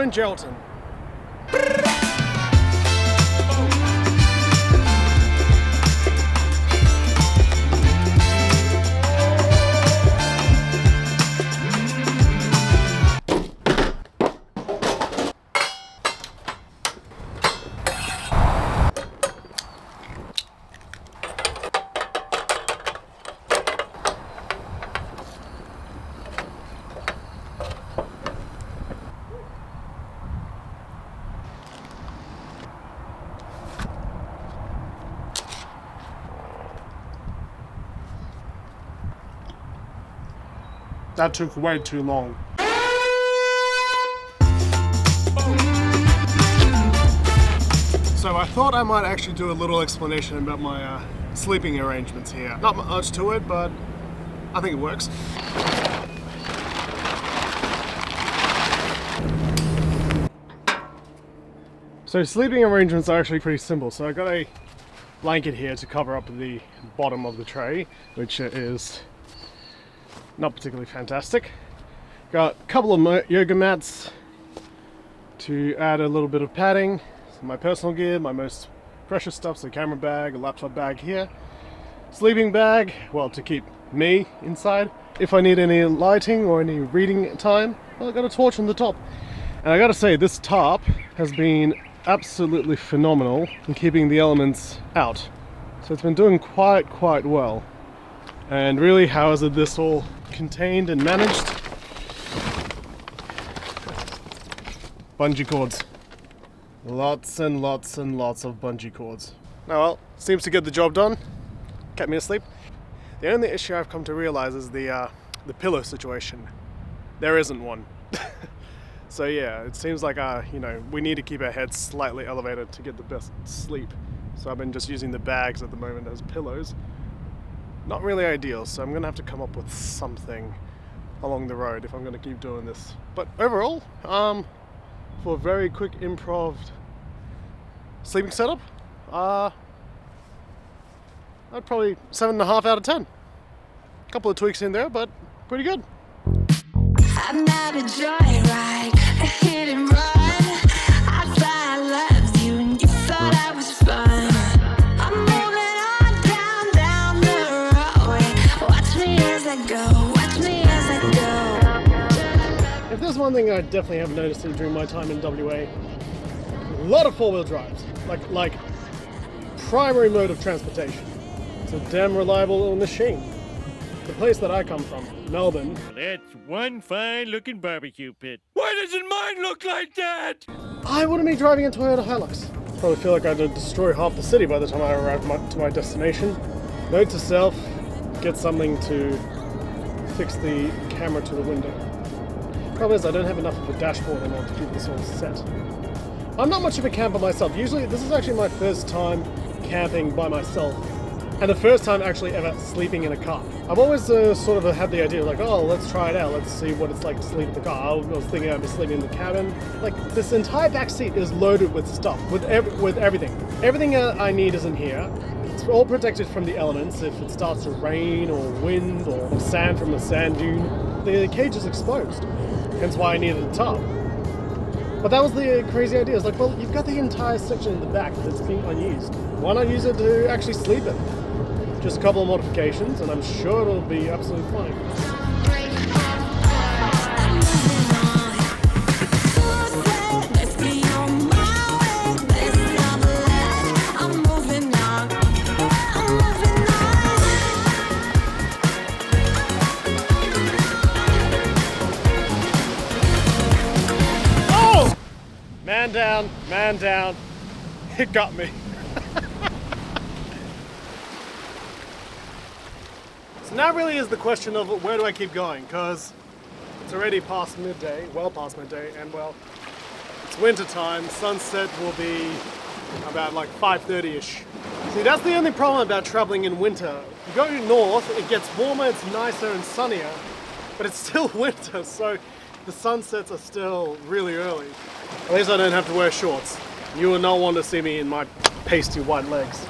I'm in Geraldton. That took way too long. So I thought I might actually do a little explanation about my sleeping arrangements here. Not much to it, but I think it works. So sleeping arrangements are actually pretty simple. So I got a blanket here to cover up the bottom of the tray, which is not particularly fantastic. Got a couple of yoga mats to add a little bit of padding. So my personal gear, my most precious stuff, so camera bag, a laptop bag here. Sleeping bag, well, to keep me inside. If I need any lighting or any reading time, well, I got a torch on the top. And I gotta say, this tarp has been absolutely phenomenal in keeping the elements out. So it's been doing quite well. And really, how is it this all contained and managed? Bungee cords. Lots and lots and lots of bungee cords. Now, well, seems to get the job done. Kept me asleep. The only issue I've come to realize is the pillow situation. There isn't one. So yeah, it seems like we need to keep our heads slightly elevated to get the best sleep. So I've been just using the bags at the moment as pillows. Not really ideal, so I'm gonna have to come up with something along the road if I'm gonna keep doing this. But overall, for a very quick improv sleeping setup, I'd probably 7.5 out of 10. A couple of tweaks in there, but pretty good. I'm not a joyride, a hit and run. I thought I loved you and you thought I was fun. I'm moving on down the roadway. Watch me as I go, watch me as I go. If there's one thing I definitely have noticed during my time in WA, a lot of four-wheel drives, like primary mode of transportation. It's a damn reliable little machine. The place that I come from, Melbourne. That's one fine-looking barbecue pit. Why doesn't mine look like that? I wouldn't be driving a Toyota Hilux. Probably feel like I'd destroy half the city by the time I arrive to my destination. Note to self, get something to fix the camera to the window. Problem is, I don't have enough of a dashboard in order to keep this all set. I'm not much of a camper myself. Usually, this is actually my first time camping by myself. And the first time actually ever sleeping in a car. I've always sort of had the idea like, oh, let's try it out. Let's see what it's like to sleep in the car. I was thinking I'd be sleeping in the cabin. Like, this entire back seat is loaded with stuff, with everything. Everything I need is in here. It's all protected from the elements. If it starts to rain or wind or sand from the sand dune, the cage is exposed. Hence why I needed a tarp. But that was the crazy idea. It's like, well, you've got the entire section in the back that's being unused. Why not use it to actually sleep in? Just a couple of modifications, and I'm sure it'll be absolutely fine. Oh! Man down. It got me. So now really is the question of where do I keep going, because it's already past midday, well past midday, and well, it's winter time. Sunset will be about like 5:30ish. See, that's the only problem about traveling in winter. You go north, it gets warmer, it's nicer and sunnier, but it's still winter, so the sunsets are still really early. At least I don't have to wear shorts. You will not want to see me in my pasty white legs.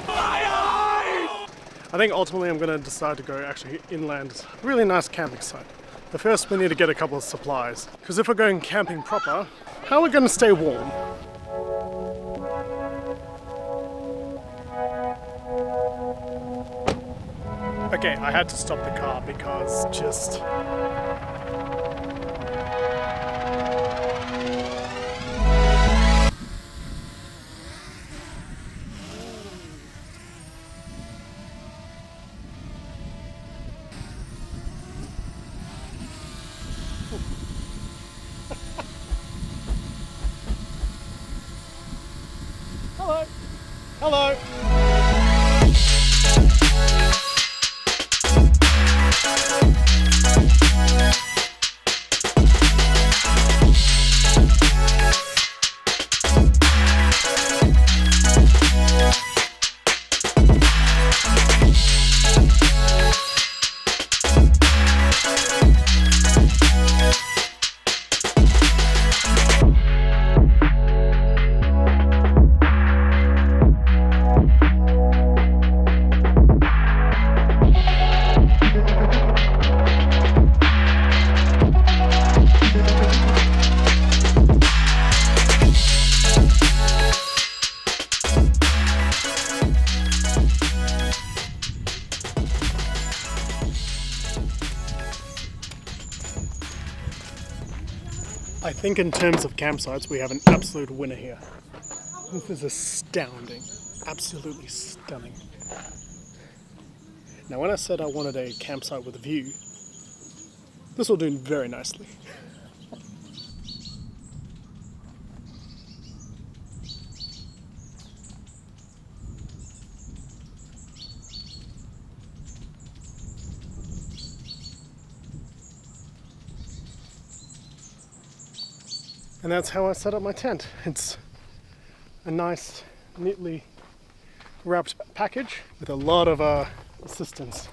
I think ultimately I'm going to decide to go actually inland. It's a really nice camping site. But first we need to get a couple of supplies. Because if we're going camping proper, How are we going to stay warm? Okay, I had to stop the car because just... Hello. Hello. I think in terms of campsites, we have an absolute winner here. This is astounding. Absolutely stunning. Now, when I said I wanted a campsite with a view, this will do very nicely. And that's how I set up my tent. It's a nice, neatly wrapped package with a lot of assistance.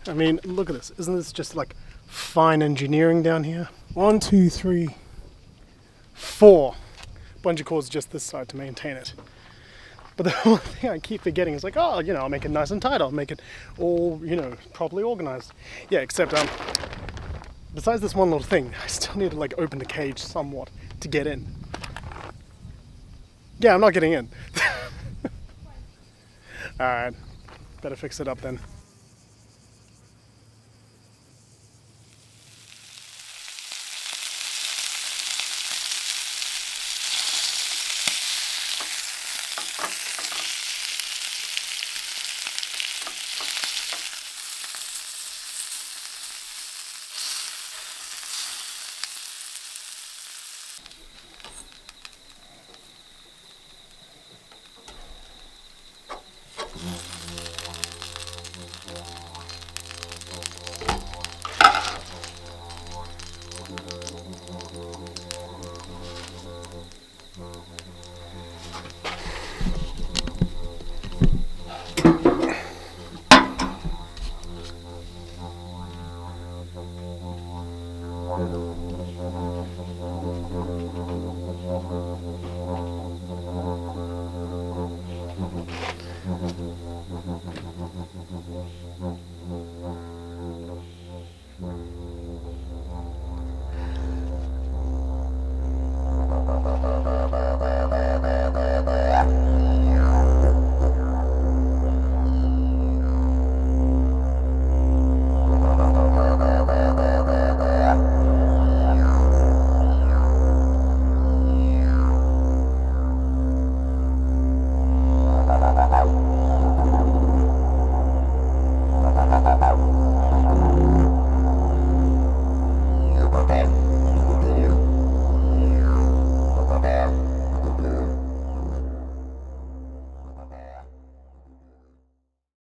I mean, look at this. Isn't this just like fine engineering down here? 1, 2, 3, 4 bungee cords just this side to maintain it. But the whole thing I keep forgetting is like, oh, you know, I'll make it nice and tight. I'll make it all, you know, properly organized. Yeah, except besides this one little thing, I still need to like open the cage somewhat to get in. Yeah, I'm not getting in. Alright, better fix it up then.